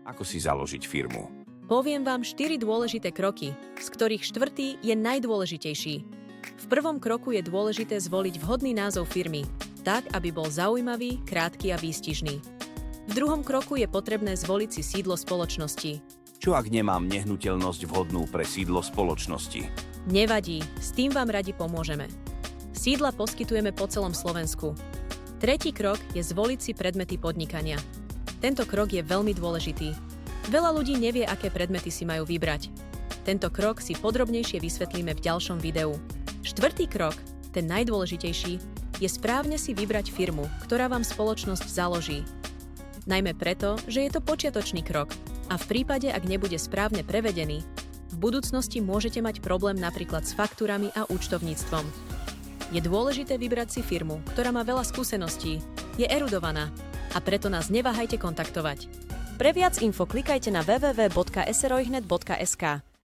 Ako si založiť firmu? Poviem vám 4 dôležité kroky, z ktorých 4. je najdôležitejší. V prvom kroku je dôležité zvoliť vhodný názov firmy, tak, aby bol zaujímavý, krátky a výstižný. V druhom kroku je potrebné zvoliť si sídlo spoločnosti. Čo ak nemám nehnuteľnosť vhodnú pre sídlo spoločnosti? Nevadí, s tým vám radi pomôžeme. Sídla poskytujeme po celom Slovensku. Tretí krok je zvoliť si predmety podnikania. Tento krok je veľmi dôležitý. Veľa ľudí nevie, aké predmety si majú vybrať. Tento krok si podrobnejšie vysvetlíme v ďalšom videu. Štvrtý krok, ten najdôležitejší, je správne si vybrať firmu, ktorá vám spoločnosť založí. Najmä preto, že je to počiatočný krok a v prípade, ak nebude správne prevedený, v budúcnosti môžete mať problém napríklad s faktúrami a účtovníctvom. Je dôležité vybrať si firmu, ktorá má veľa skúseností, je erudovaná a preto nás neváhajte kontaktovať. Pre viac info klikajte na www.srojhnet.sk.